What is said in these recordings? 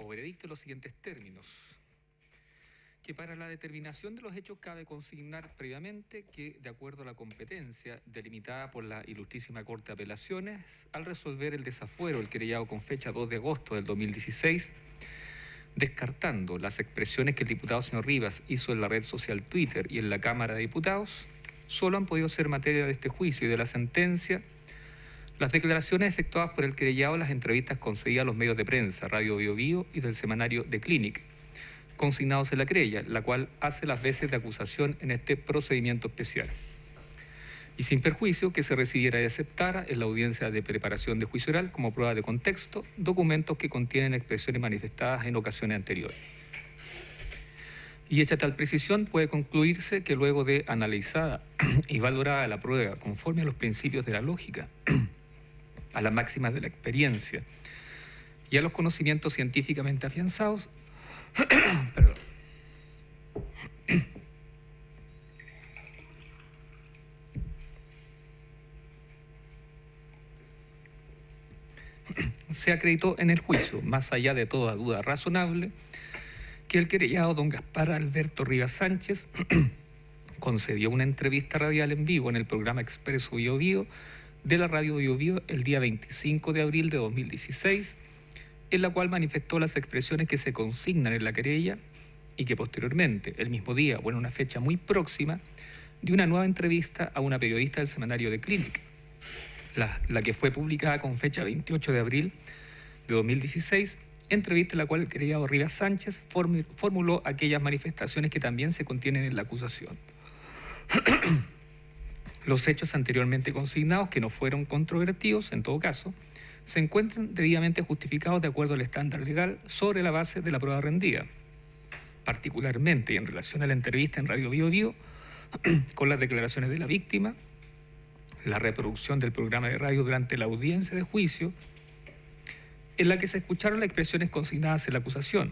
o veredicto en los siguientes términos: que para la determinación de los hechos cabe consignar previamente que, de acuerdo a la competencia delimitada por la Ilustrísima Corte de Apelaciones, al resolver el desafuero del querellado con fecha 2 de agosto del 2016, descartando las expresiones que el diputado señor Rivas hizo en la red social Twitter y en la Cámara de Diputados, solo han podido ser materia de este juicio y de la sentencia las declaraciones efectuadas por el querellado en las entrevistas concedidas a los medios de prensa, Radio Bio Bio y del semanario The Clinic, consignados en la querella, la cual hace las veces de acusación en este procedimiento especial. Y sin perjuicio que se recibiera y aceptara en la audiencia de preparación de juicio oral como prueba de contexto documentos que contienen expresiones manifestadas en ocasiones anteriores. Y hecha tal precisión, puede concluirse que luego de analizada y valorada la prueba conforme a los principios de la lógica, a las máximas de la experiencia y a los conocimientos científicamente afianzados, perdón. Se acreditó en el juicio, más allá de toda duda razonable, que el querellado don Gaspar Alberto Rivas Sánchez concedió una entrevista radial en vivo en el programa Expreso Bio Bio de la Radio Bio Bio el día 25 de abril de 2016, en la cual manifestó las expresiones que se consignan en la querella y que posteriormente, el mismo día o en una fecha muy próxima, dio una nueva entrevista a una periodista del semanario The Clinic, la que fue publicada con fecha 28 de abril de 2016, entrevista en la cual el querellado Rivas Sánchez formuló aquellas manifestaciones que también se contienen en la acusación. Los hechos anteriormente consignados, que no fueron controvertidos en todo caso, se encuentran debidamente justificados de acuerdo al estándar legal sobre la base de la prueba rendida, particularmente y en relación a la entrevista en Radio Bio Bio, con las declaraciones de la víctima, la reproducción del programa de radio durante la audiencia de juicio, en la que se escucharon las expresiones consignadas en la acusación,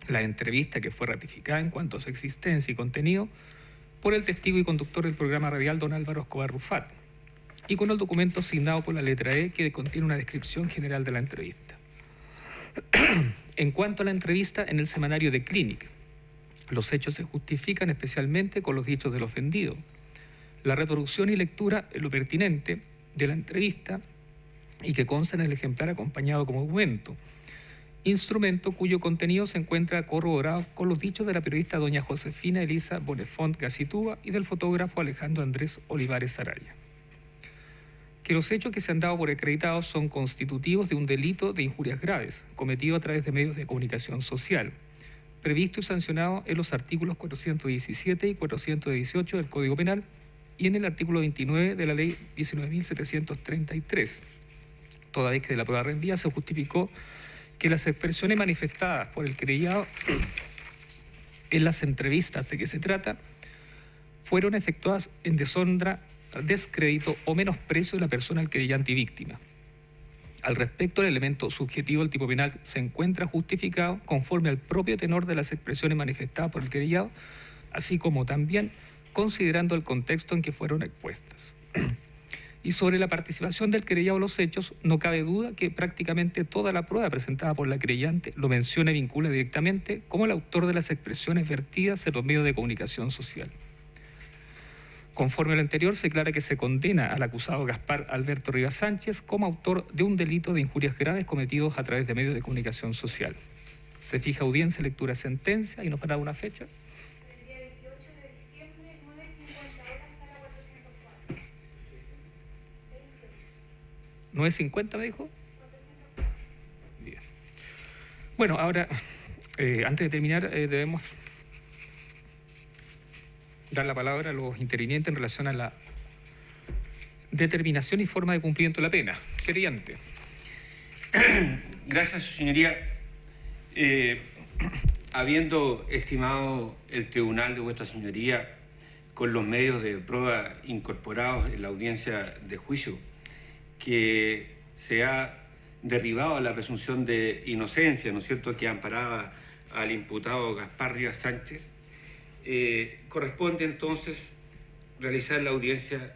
la entrevista que fue ratificada en cuanto a su existencia y contenido por el testigo y conductor del programa radial don Álvaro Escobar Rufat, y con el documento signado por la letra E que contiene una descripción general de la entrevista. En cuanto a la entrevista en el semanario The Clinic, los hechos se justifican especialmente con los dichos del ofendido, la reproducción y lectura en lo pertinente de la entrevista y que consta en el ejemplar acompañado como documento, instrumento cuyo contenido se encuentra corroborado con los dichos de la periodista doña Josefina Elisa Bonefont Gacitúa y del fotógrafo Alejandro Andrés Olivares Araya. Que los hechos que se han dado por acreditados son constitutivos de un delito de injurias graves, cometido a través de medios de comunicación social, previsto y sancionado en los artículos 417 y 418 del Código Penal y en el artículo 29 de la Ley 19.733, toda vez que de la prueba rendida se justificó que las expresiones manifestadas por el querellado en las entrevistas de que se trata fueron efectuadas en deshonra, descrédito o menosprecio de la persona del querellante y víctima. Al respecto, el elemento subjetivo del tipo penal se encuentra justificado conforme al propio tenor de las expresiones manifestadas por el querellado, así como también considerando el contexto en que fueron expuestas. Y sobre la participación del querellado en los hechos, no cabe duda que prácticamente toda la prueba presentada por la querellante lo menciona y vincula directamente como el autor de las expresiones vertidas en los medios de comunicación social. Conforme a lo anterior, se declara que se condena al acusado Gaspar Alberto Rivas Sánchez como autor de un delito de injurias graves cometidos a través de medios de comunicación social. Se fija audiencia, lectura, sentencia y nos dará una fecha. El día 28 de diciembre, 9:50 horas, sala 404. 9:50 me dijo. 404. Bien. Bueno, ahora, antes de terminar, debemos dar la palabra a los intervinientes en relación a la determinación y forma de cumplimiento de la pena. Querellante. Gracias, su señoría. Habiendo estimado el tribunal de vuestra señoría con los medios de prueba incorporados en la audiencia de juicio que se ha derribado la presunción de inocencia, ¿no es cierto?, que amparaba al imputado Gaspar Rivas Sánchez, corresponde entonces realizar la audiencia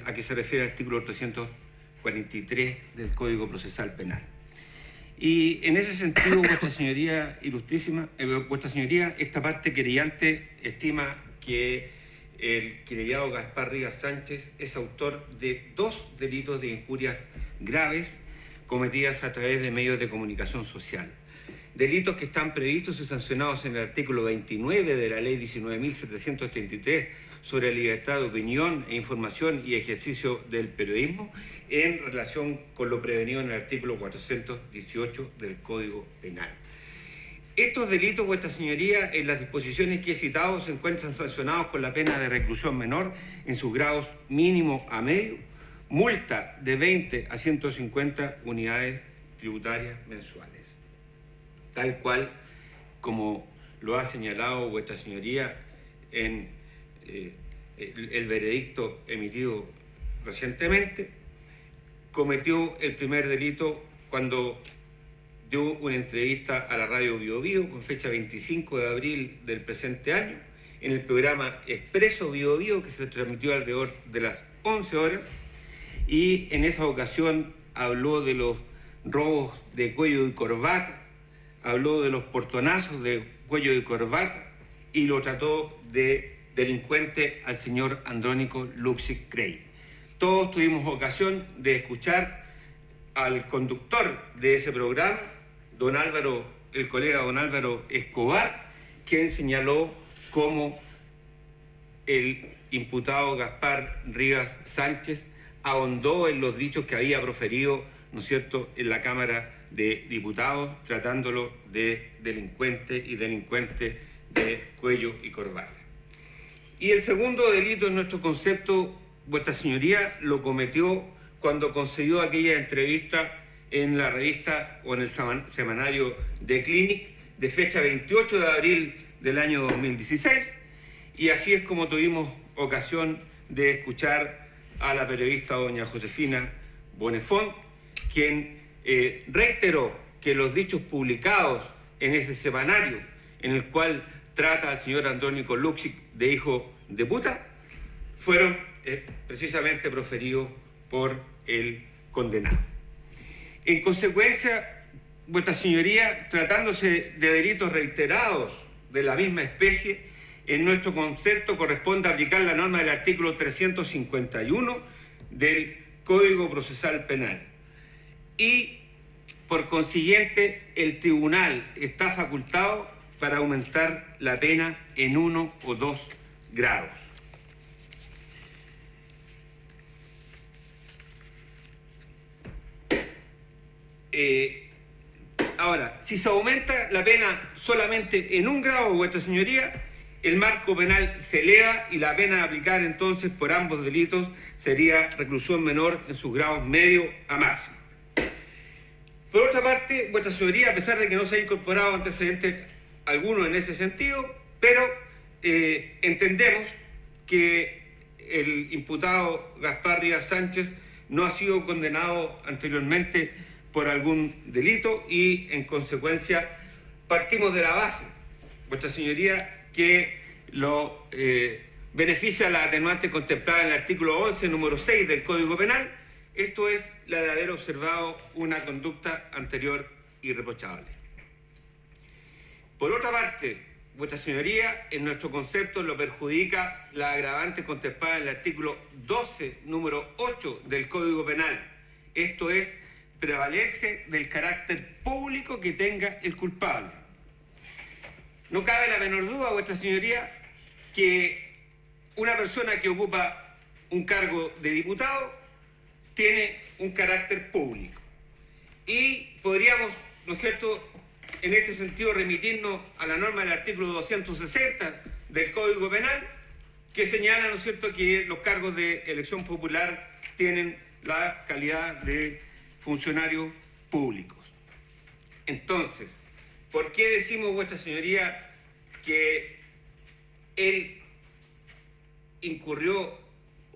a que se refiere el artículo 343 del Código Procesal Penal. Y en ese sentido, Vuestra Señoría Ilustrísima, Vuestra Señoría, esta parte querellante estima que el querellado Gaspar Rivas Sánchez es autor de 2 delitos de injurias graves cometidas a través de medios de comunicación social. Delitos que están previstos y sancionados en el artículo 29 de la Ley 19.733 sobre libertad de opinión e información y ejercicio del periodismo en relación con lo prevenido en el artículo 418 del Código Penal. Estos delitos, Vuestra Señoría, en las disposiciones que he citado, se encuentran sancionados con la pena de reclusión menor en sus grados mínimo a medio, multa de 20 a 150 unidades tributarias mensuales. Tal cual como lo ha señalado Vuestra Señoría en el veredicto emitido recientemente, cometió el primer delito cuando dio una entrevista a la radio Bio Bio con fecha 25 de abril del presente año en el programa Expreso Bio Bio, que se transmitió alrededor de las 11 horas, y en esa ocasión habló de los robos de cuello y corbata, habló de los portonazos de cuello y corbata y lo trató de delincuente al señor Andrónico Luksic Crey. Todos tuvimos ocasión de escuchar al conductor de ese programa, el colega don Álvaro Escobar, quien señaló cómo el imputado Gaspar Rivas Sánchez ahondó en los dichos que había proferido, ¿no es cierto?, en la Cámara de Diputados, tratándolo de delincuente de cuello y corbata. Y el segundo delito en nuestro concepto, Vuestra Señoría lo cometió cuando concedió aquella entrevista en la revista o en el semanario The Clinic de fecha 28 de abril del año 2016, y así es como tuvimos ocasión de escuchar a la periodista doña Josefina Bonefont, quien reiteró que los dichos publicados en ese semanario, en el cual trata al señor Andrónico Luksic de hijo de puta, fueron precisamente proferidos por el condenado. En consecuencia, Vuestra Señoría, tratándose de delitos reiterados de la misma especie, en nuestro concepto corresponde aplicar la norma del artículo 351 del Código Procesal Penal. Y, por consiguiente, el tribunal está facultado para aumentar la pena en 1 o 2 grados. Ahora, si se aumenta la pena solamente en 1 grado, Vuestra Señoría, el marco penal se eleva y la pena a aplicar entonces por ambos delitos sería reclusión menor en sus grados medio a máximo. Por otra parte, Vuestra Señoría, a pesar de que no se ha incorporado antecedente alguno en ese sentido, pero entendemos que el imputado Gaspar Rivas Sánchez no ha sido condenado anteriormente por algún delito y, en consecuencia, partimos de la base, Vuestra Señoría, que lo beneficia la atenuante contemplada en el artículo 11, número 6 del Código Penal, esto es, la de haber observado una conducta anterior irreprochable. Por otra parte, Vuestra Señoría, en nuestro concepto lo perjudica la agravante contemplada en el artículo 12, número 8 del Código Penal, esto es, prevalerse del carácter público que tenga el culpable. No cabe la menor duda, Vuestra Señoría, que una persona que ocupa un cargo de diputado tiene un carácter público. Y podríamos, ¿no es cierto?, en este sentido remitirnos a la norma del artículo 260 del Código Penal, que señala, ¿no es cierto?, que los cargos de elección popular tienen la calidad de funcionarios públicos. Entonces, ¿por qué decimos, Vuestra Señoría, que él incurrió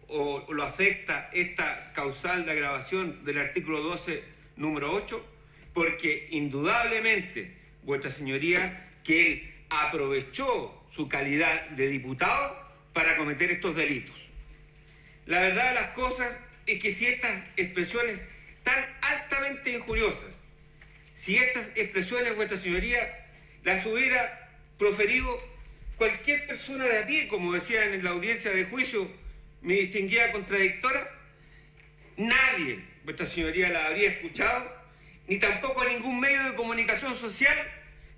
o lo afecta esta causal de agravación del artículo 12, número 8? Porque indudablemente, Vuestra Señoría, que él aprovechó su calidad de diputado para cometer estos delitos. La verdad de las cosas es que si estas expresiones tan altamente injuriosas si estas expresiones, vuestra señoría, las hubiera proferido cualquier persona de a pie, como decían en la audiencia de juicio mi distinguida contradictora, nadie, vuestra señoría, la habría escuchado, ni tampoco ningún medio de comunicación social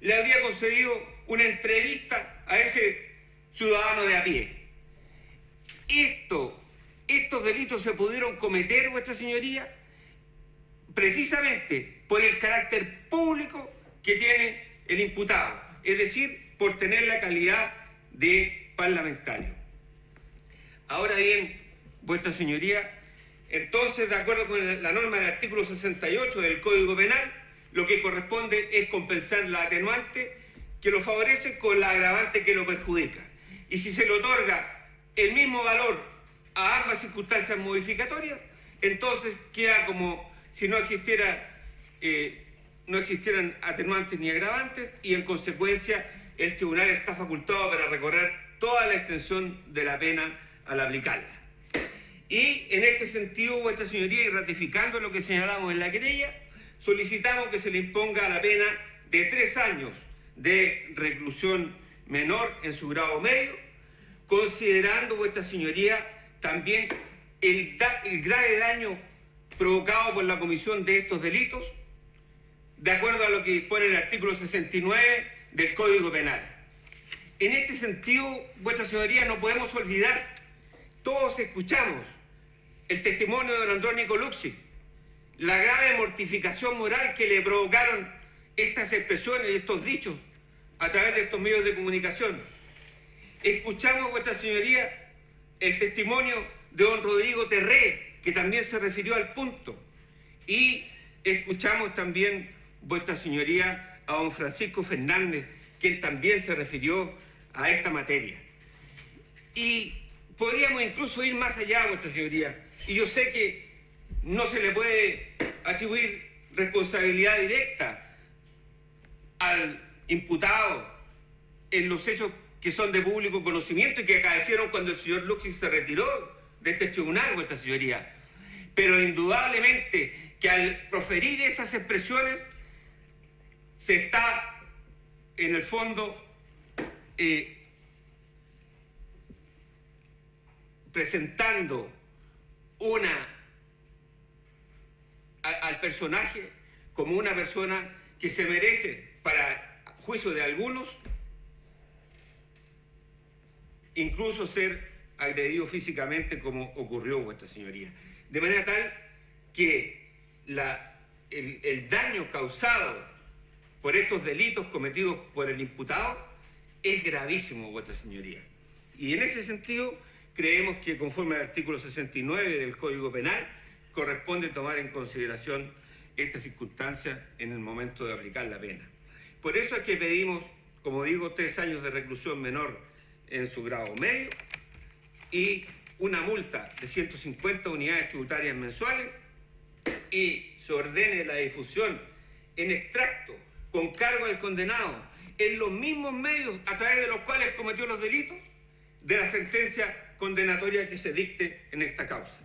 le habría concedido una entrevista a ese ciudadano de a pie. Estos delitos se pudieron cometer, vuestra señoría, precisamente por el carácter público que tiene el imputado, es decir, por tener la calidad de parlamentario. Ahora bien, vuestra señoría, entonces, de acuerdo con la norma del artículo 68 del Código Penal, lo que corresponde es compensar la atenuante que lo favorece con la agravante que lo perjudica. Y si se le otorga el mismo valor a ambas circunstancias modificatorias, entonces queda como si no existieran atenuantes ni agravantes, y en consecuencia el tribunal está facultado para recorrer toda la extensión de la pena al aplicarla. Y en este sentido, vuestra señoría, y ratificando lo que señalamos en la querella, solicitamos que se le imponga la pena de 3 años de reclusión menor en su grado medio, considerando, vuestra señoría, también el grave daño provocado por la comisión de estos delitos, de acuerdo a lo que dispone el artículo 69 del Código Penal. En este sentido, vuestra señoría, no podemos olvidar, todos escuchamos el testimonio de don Andrónico Luksic, la grave mortificación moral que le provocaron estas expresiones y estos dichos a través de estos medios de comunicación. Escuchamos, vuestra señoría, el testimonio de don Rodrigo Terré, que también se refirió al punto, y escuchamos también, vuestra señoría, a don Francisco Fernández, quien también se refirió a esta materia. Y podríamos incluso ir más allá, vuestra señoría, y yo sé que no se le puede atribuir responsabilidad directa al imputado en los hechos que son de público conocimiento y que acaecieron cuando el señor Luksic se retiró de este tribunal, vuestra señoría. Pero indudablemente que al proferir esas expresiones se está, en el fondo, presentando al personaje como una persona que se merece, para juicio de algunos, incluso ser agredido físicamente, como ocurrió, vuestra señoría. De manera tal que el daño causado por estos delitos cometidos por el imputado es gravísimo, vuestra señoría. Y en ese sentido, creemos que conforme al artículo 69 del Código Penal, corresponde tomar en consideración estas circunstancias en el momento de aplicar la pena. Por eso es que pedimos, como digo, 3 años de reclusión menor en su grado medio y una multa de 150 unidades tributarias mensuales, y se ordene la difusión en extracto con cargo al condenado en los mismos medios a través de los cuales cometió los delitos de la sentencia condenatoria que se dicte en esta causa.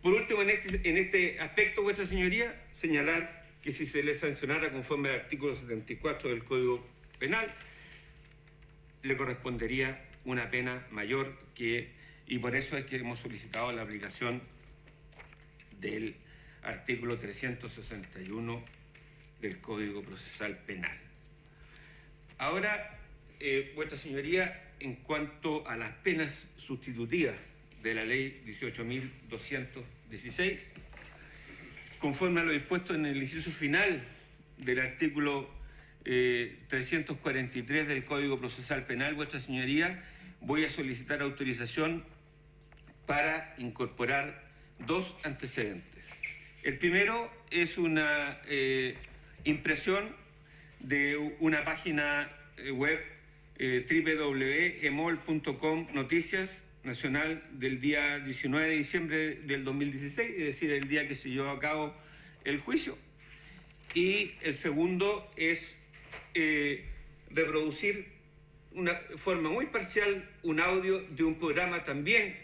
Por último, en este aspecto, vuestra señoría, señalar que si se le sancionara conforme al artículo 74 del Código Penal, le correspondería una pena mayor y por eso es que hemos solicitado la aplicación del artículo 361 del Código Procesal Penal. Ahora, vuestra señoría, en cuanto a las penas sustitutivas de la ley 18.216, conforme a lo dispuesto en el inciso final del artículo 343 del Código Procesal Penal, vuestra señoría, voy a solicitar autorización para incorporar 2 antecedentes. El primero es una impresión de una página web www.emol.com noticias nacional del día 19 de diciembre del 2016, es decir, el día que se llevó a cabo el juicio. Y el segundo es reproducir una forma muy parcial un audio de un programa también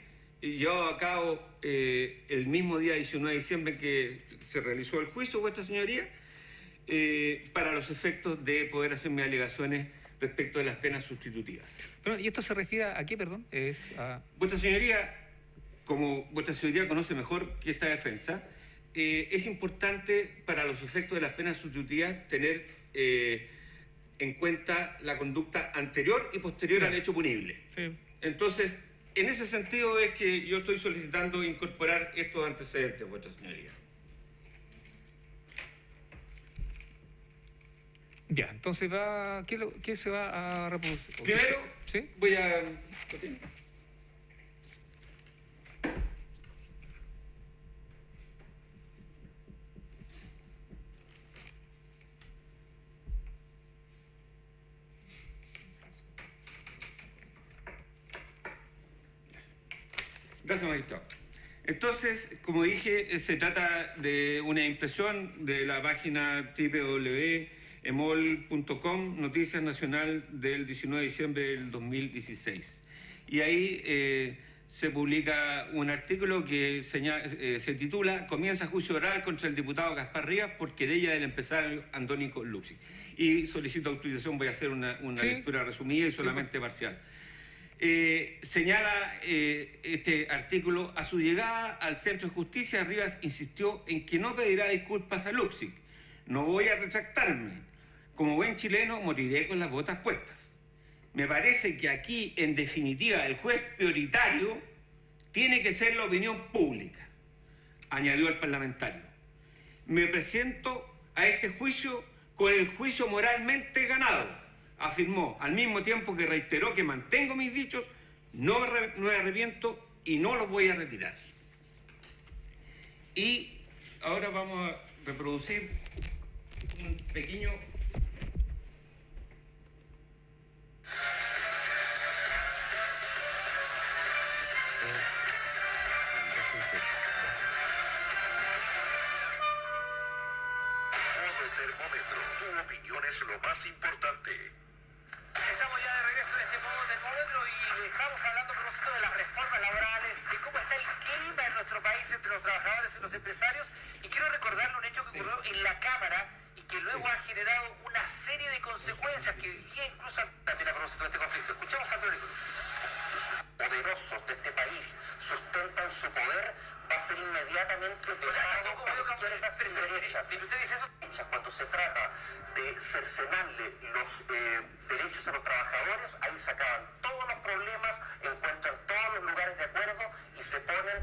llevado a cabo el mismo día 19 de diciembre que se realizó el juicio, vuestra señoría, para los efectos de poder hacer mis alegaciones respecto de las penas sustitutivas. Pero, ¿y esto se refiere a qué, perdón? Vuestra señoría, como vuestra señoría conoce mejor que esta defensa, es importante para los efectos de las penas sustitutivas tener en cuenta la conducta anterior y posterior al hecho punible. Sí. Entonces, en ese sentido es que yo estoy solicitando incorporar estos antecedentes, vuestra señoría. Ya, entonces ¿qué se va a reproducir? Primero, ¿sí? voy a... Gracias, magistrado. Entonces, como dije, se trata de una impresión de la página www.emol.com, Noticias Nacional del 19 de diciembre del 2016. Y ahí se publica un artículo que se titula "Comienza juicio oral contra el diputado Gaspar Rivas por querella del empresario Andónico Luxi". Y solicito autorización, voy a hacer una Sí. lectura resumida y solamente parcial. Señala este artículo: a su llegada al Centro de Justicia, Rivas insistió en que no pedirá disculpas a Luxic. No voy a retractarme. Como buen chileno, moriré con las botas puestas. Me parece que aquí, en definitiva, el juez prioritario tiene que ser la opinión pública, añadió el parlamentario. Me presento a este juicio con el juicio moralmente ganado, afirmó, al mismo tiempo que reiteró que mantengo mis dichos, no me arrepiento y no los voy a retirar. Y ahora vamos a reproducir un pequeño... Termómetro, tu opinión es lo más importante. Estamos ya de regreso en este modo termómetro y estamos hablando a propósito de las reformas laborales, de cómo está el clima en nuestro país entre los trabajadores y los empresarios. Y quiero recordarle un hecho que ocurrió en la Cámara y que luego ha generado una serie de consecuencias que hoy día incluso también a propósito de este conflicto. Escuchamos a Antonio Cruz. Poderosos de este país sustentan su poder, va a ser inmediatamente vetado por izquierdas y derechas. Si usted dice eso, Cuando se trata de cercenarle los derechos a los trabajadores, ahí se acaban todos los problemas, encuentran todos los lugares de acuerdo y se ponen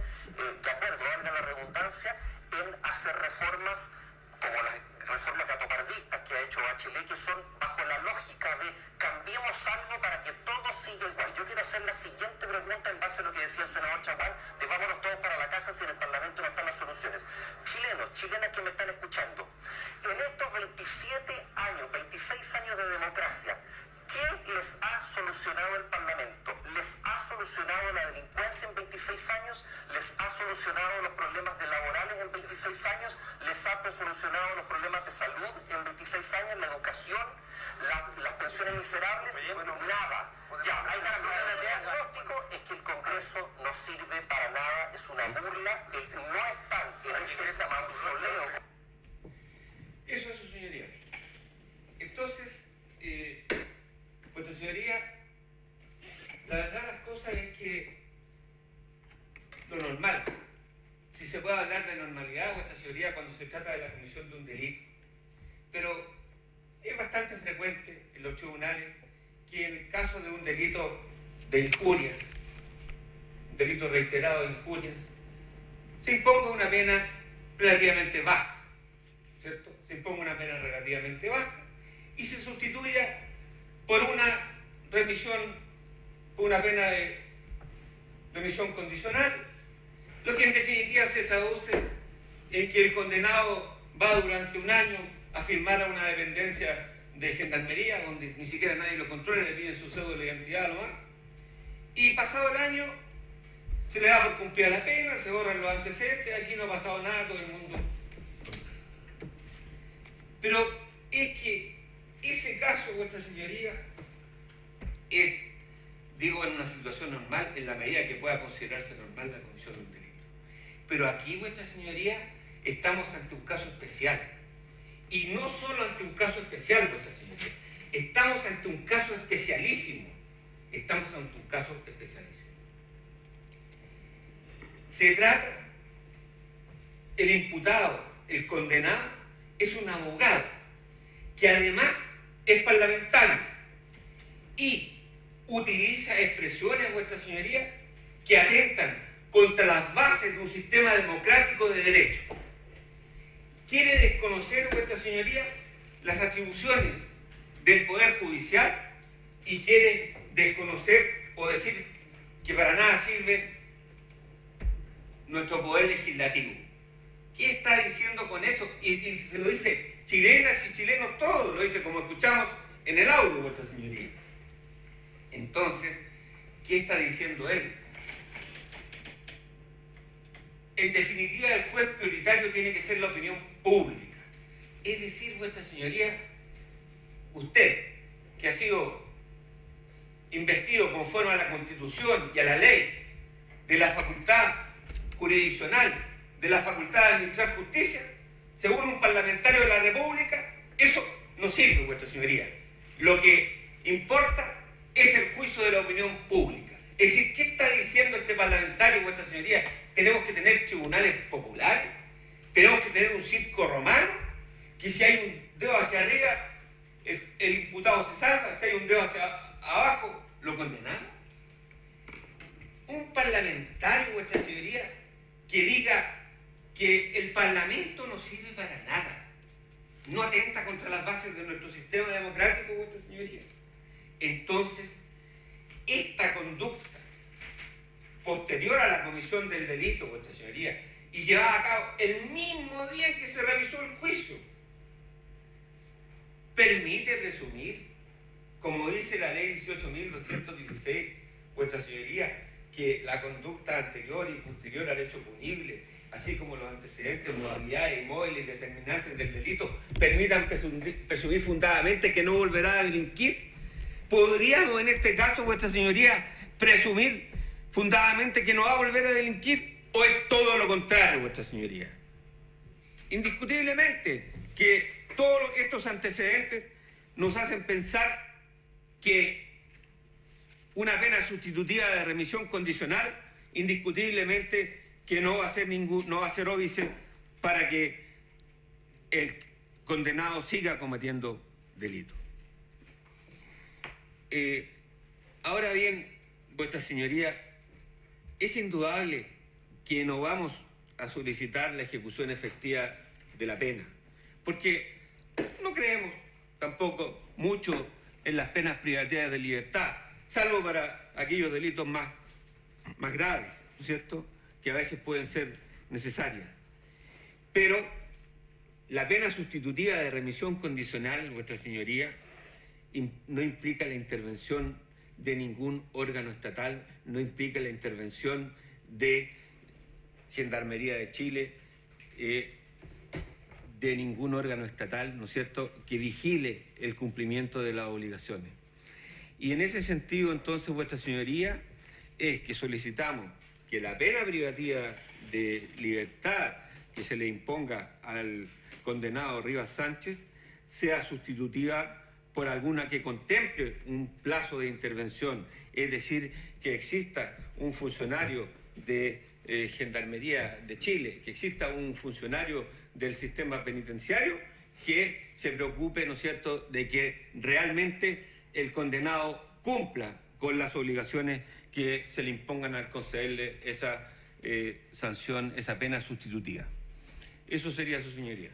de acuerdo, valga la redundancia, en hacer reformas como las reformas gatopardistas que ha hecho Bachelet, que son bajo la lógica de cambiemos algo para que todo siga igual. Yo quiero hacer la siguiente pregunta en base a lo que decía el senador Chaguán, de vámonos todos para la casa si en el Parlamento no están las soluciones. Chilenos, chilenas que me están escuchando, en estos 27 años, 26 años de democracia, ¿quién les ha solucionado el Parlamento? ¿Les ha solucionado la delincuencia en 26 años? ¿Les ha solucionado los problemas laborales en 26 años? ¿Les ha solucionado los problemas de salud en 26 años? ¿La educación? ¿Las pensiones miserables? Bueno, nada. Ya, hay una prueba de diagnóstico, es que el Congreso no sirve para nada, es una burla, no están en ese mausoleo. Eso es su señoría. Entonces, vuestra señoría, la verdad de las cosas es que lo normal, si se puede hablar de normalidad, vuestra señoría, cuando se trata de la comisión de un delito, pero es bastante frecuente en los tribunales que en el caso de un delito de injuria, un delito reiterado de injurias, se imponga una pena relativamente baja, ¿cierto? Se imponga una pena relativamente baja y se sustituya por una remisión, una pena de remisión condicional, lo que en definitiva se traduce en que el condenado va durante un año a firmar a una dependencia de gendarmería, donde ni siquiera nadie lo controla, le piden su cédula de identidad nomás, y pasado el año se le da por cumplida la pena, se borran los antecedentes, aquí no ha pasado nada, todo el mundo. Pero es que ese caso, vuestra señoría, es digo en una situación normal, en la medida que pueda considerarse normal la comisión de un delito. Pero aquí, vuestra señoría, estamos ante un caso especial. Y no solo ante un caso especial, vuestra señoría, estamos ante un caso especialísimo. Estamos ante un caso especialísimo. Se trata, el imputado, el condenado, es un abogado que además es parlamentario y utiliza expresiones, vuestra señoría, que atentan contra las bases de un sistema democrático de derecho. Quiere desconocer, vuestra señoría, las atribuciones del Poder Judicial y quiere desconocer o decir que para nada sirve nuestro Poder Legislativo. ¿Qué está diciendo con eso? Y se lo dice chilenas y chilenos todos, lo dice como escuchamos en el audio, vuestra señoría. Entonces, ¿qué está diciendo él? En definitiva, el juez prioritario tiene que ser la opinión pública. Es decir, vuestra señoría, usted, que ha sido investido conforme a la Constitución y a la ley de la facultad jurisdiccional, de la facultad de administrar justicia, según un parlamentario de la República, eso no sirve, vuestra señoría. Lo que importa es el juicio de la opinión pública. Es decir, ¿qué está diciendo este parlamentario, vuestra señoría? ¿Tenemos que tener tribunales populares? ¿Tenemos que tener un circo romano? Que si hay un dedo hacia arriba, el imputado se salva, si hay un dedo hacia abajo, lo condenamos. Un parlamentario, vuestra señoría, que diga que el Parlamento no sirve para nada, no atenta contra las bases de nuestro sistema democrático, vuestra señoría. Entonces, esta conducta posterior a la comisión del delito, vuestra señoría, y llevada a cabo el mismo día en que se realizó el juicio, permite presumir, como dice la ley 18.216, vuestra señoría, que la conducta anterior y posterior al hecho punible, así como los antecedentes, modalidades y móviles determinantes del delito, permitan presumir fundadamente que no volverá a delinquir. ¿Podríamos en este caso, vuestra señoría, presumir fundadamente que no va a volver a delinquir? ¿O es todo lo contrario, vuestra señoría? Indiscutiblemente que todos estos antecedentes nos hacen pensar que una pena sustitutiva de remisión condicional, indiscutiblemente que no va a ser óbice para que el condenado siga cometiendo delitos. Ahora bien, vuestra señoría, es indudable que no vamos a solicitar la ejecución efectiva de la pena, porque no creemos tampoco mucho en las penas privativas de libertad, salvo para aquellos delitos más graves, ¿no es cierto?, que a veces pueden ser necesarias. Pero la pena sustitutiva de remisión condicional, vuestra señoría, no implica la intervención de ningún órgano estatal, no implica la intervención de Gendarmería de Chile, de ningún órgano estatal, ¿no es cierto?, que vigile el cumplimiento de las obligaciones. Y en ese sentido, entonces, vuestra señoría, es que solicitamos que la pena privativa de libertad que se le imponga al condenado Rivas Sánchez sea sustitutiva por alguna que contemple un plazo de intervención, es decir, que exista un funcionario de Gendarmería de Chile, que exista un funcionario del sistema penitenciario que se preocupe, ¿no es cierto?, de que realmente el condenado cumpla con las obligaciones que se le impongan al concederle esa sanción, esa pena sustitutiva. Eso sería, su señoría.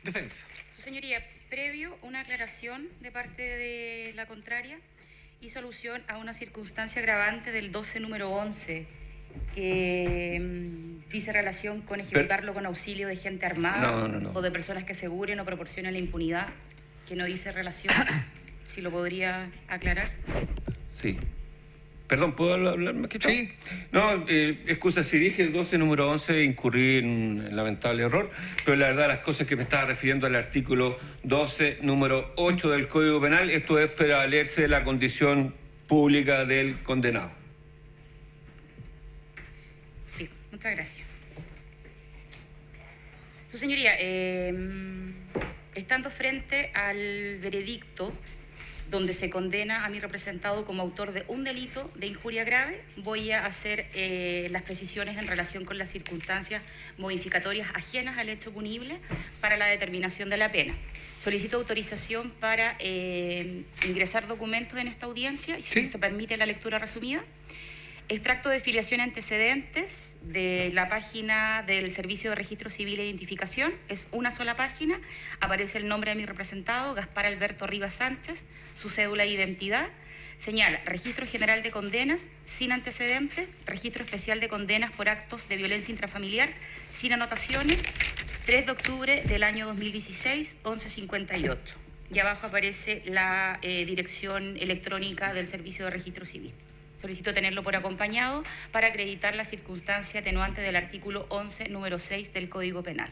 Defensa. Su señoría, previo una aclaración de parte de la contraria y solución a una circunstancia agravante del 12 número 11 que dice relación con ejecutarlo con auxilio de gente armada o de personas que aseguren o proporcionen la impunidad, que no dice relación. Si lo podría aclarar. Sí. Perdón, ¿puedo hablar, magistrado? Sí. No, excusa, si dije 12, número 11, incurrí en un lamentable error, pero la verdad las cosas que me estaba refiriendo al artículo 12, número 8 del Código Penal, esto es para leerse la condición pública del condenado. Sí, muchas gracias. Su señoría, estando frente al veredicto donde se condena a mi representado como autor de un delito de injuria grave, voy a hacer las precisiones en relación con las circunstancias modificatorias ajenas al hecho punible para la determinación de la pena. Solicito autorización para ingresar documentos en esta audiencia, y si se permite la lectura resumida. Extracto de filiación y antecedentes de la página del Servicio de Registro Civil e Identificación. Es una sola página. Aparece el nombre de mi representado, Gaspar Alberto Rivas Sánchez, su cédula de identidad. Señala Registro General de Condenas sin antecedentes, Registro Especial de Condenas por actos de violencia intrafamiliar sin anotaciones, 3 de octubre del año 2016, 11:58. Y abajo aparece la dirección electrónica del Servicio de Registro Civil. Solicito tenerlo por acompañado para acreditar la circunstancia atenuante del artículo 11, número 6 del Código Penal.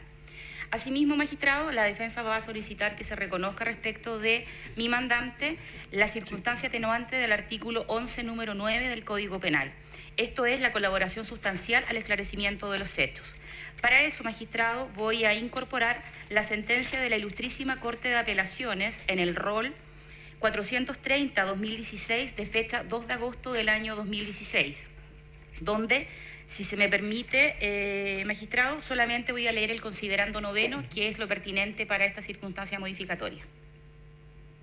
Asimismo, magistrado, la defensa va a solicitar que se reconozca respecto de mi mandante la circunstancia atenuante del artículo 11, número 9 del Código Penal. Esto es la colaboración sustancial al esclarecimiento de los hechos. Para eso, magistrado, voy a incorporar la sentencia de la Ilustrísima Corte de Apelaciones en el rol 430-2016 de fecha 2 de agosto del año 2016, donde, si se me permite, magistrado, solamente voy a leer el considerando noveno, que es lo pertinente para esta circunstancia modificatoria.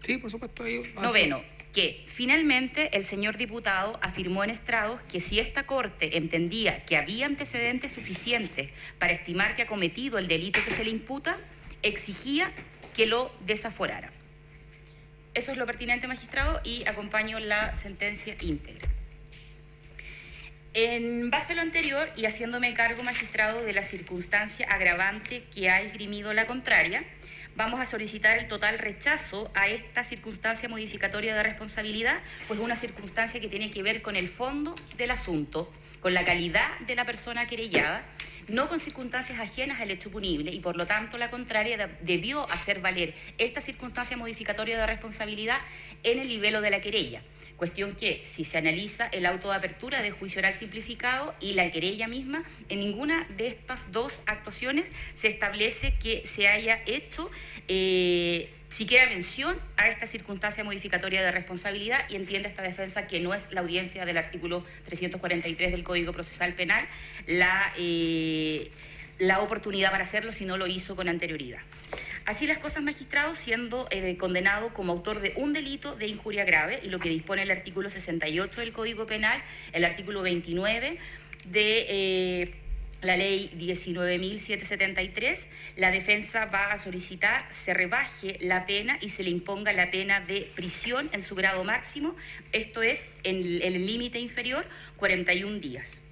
Sí, por supuesto. Noveno, que finalmente el señor diputado afirmó en estrados que si esta Corte entendía que había antecedentes suficientes para estimar que ha cometido el delito que se le imputa, exigía que lo desaforara. Eso es lo pertinente, magistrado, y acompaño la sentencia íntegra. En base a lo anterior y haciéndome cargo, magistrado, de la circunstancia agravante que ha esgrimido la contraria, vamos a solicitar el total rechazo a esta circunstancia modificatoria de responsabilidad, pues es una circunstancia que tiene que ver con el fondo del asunto, con la calidad de la persona querellada, no con circunstancias ajenas al hecho punible, y por lo tanto la contraria debió hacer valer esta circunstancia modificatoria de responsabilidad en el libelo de la querella. Cuestión que, si se analiza el auto de apertura de juicio oral simplificado y la querella misma, en ninguna de estas dos actuaciones se establece que se haya hecho siquiera mención a esta circunstancia modificatoria de responsabilidad, y entiende esta defensa que no es la audiencia del artículo 343 del Código Procesal Penal la oportunidad para hacerlo, si no lo hizo con anterioridad. Así las cosas, magistrado, siendo condenado como autor de un delito de injuria grave, y lo que dispone el artículo 68 del Código Penal, el artículo 29 de la ley 19.773, la defensa va a solicitar se rebaje la pena y se le imponga la pena de prisión en su grado máximo, esto es, en el límite inferior, 41 días.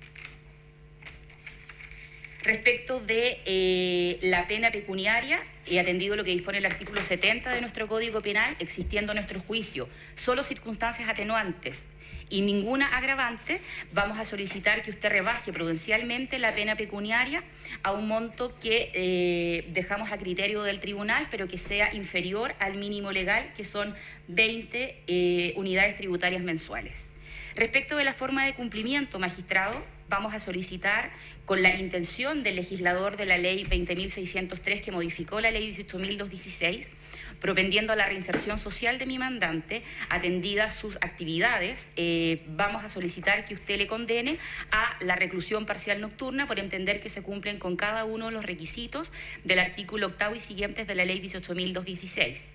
Respecto de la pena pecuniaria, y atendido lo que dispone el artículo 70 de nuestro Código Penal, existiendo a nuestro juicio solo circunstancias atenuantes y ninguna agravante, vamos a solicitar que usted rebaje prudencialmente la pena pecuniaria a un monto que dejamos a criterio del tribunal, pero que sea inferior al mínimo legal, que son 20 unidades tributarias mensuales. Respecto de la forma de cumplimiento, magistrado, vamos a solicitar, con la intención del legislador de la ley 20.603, que modificó la ley 18.216, propendiendo a la reinserción social de mi mandante, atendidas sus actividades, vamos a solicitar que usted le condene a la reclusión parcial nocturna, por entender que se cumplen con cada uno de los requisitos del artículo 8º y siguientes de la ley 18.216.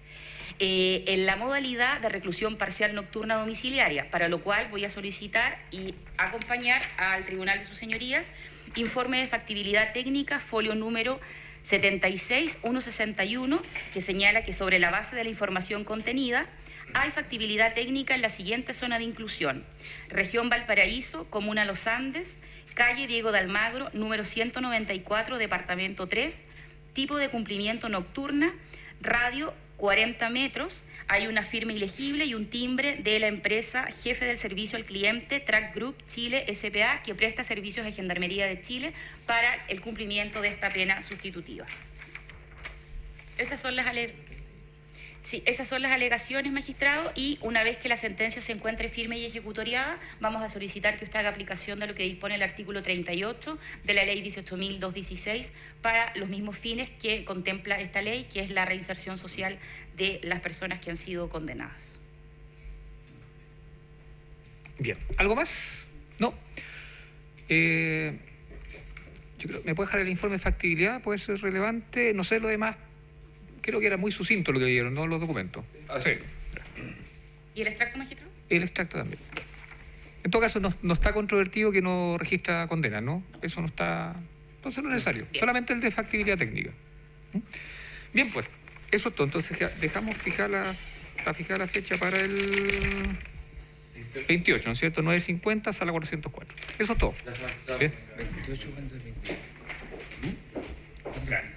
En la modalidad de reclusión parcial nocturna domiciliaria, para lo cual voy a solicitar y acompañar al Tribunal de sus Señorías informe de factibilidad técnica, folio número 76-161, que señala que sobre la base de la información contenida hay factibilidad técnica en la siguiente zona de inclusión: región Valparaíso, comuna Los Andes, calle Diego de Almagro, número 194, departamento 3, tipo de cumplimiento nocturna, radio 40 metros, hay una firma ilegible y un timbre de la empresa jefe del servicio al cliente Track Group Chile S.p.A. que presta servicios de Gendarmería de Chile para el cumplimiento de esta pena sustitutiva. Esas son las alegaciones, magistrado, y una vez que la sentencia se encuentre firme y ejecutoriada, vamos a solicitar que usted haga aplicación de lo que dispone el artículo 38 de la ley 18.216 para los mismos fines que contempla esta ley, que es la reinserción social de las personas que han sido condenadas. Bien, ¿algo más? No. Yo creo, ¿me puede dejar el informe de factibilidad? ¿Puede ser relevante? No sé lo demás. Creo que era muy sucinto lo que leyeron, ¿no? Los documentos. Así. Sí. ¿Y el extracto, magistrado? El extracto también. En todo caso, no está controvertido que no registra condena, ¿no? Eso no está... Entonces no es necesario. Bien. Solamente el de factibilidad técnica. ¿Mm? Bien, pues. Eso es todo. Entonces ya dejamos fijada la fecha para el 28, ¿no es cierto? 9:50, sala 404. Eso es todo. Bien. 28, ¿cuándo es 28? Gracias.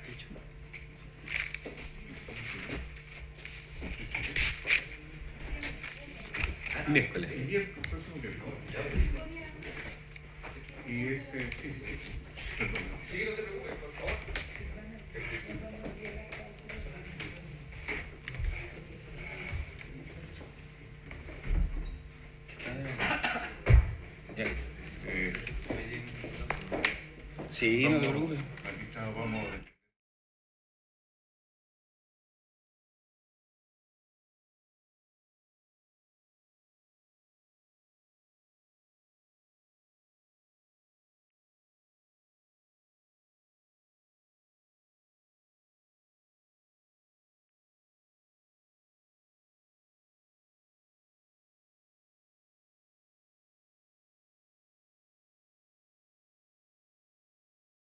Miércoles. El miércoles próximo que viene. Y ese, sí. Perdón. Sí, no se preocupe, por favor. Ya. Eh, Sí, no te preocupes. Aquí está, vamos a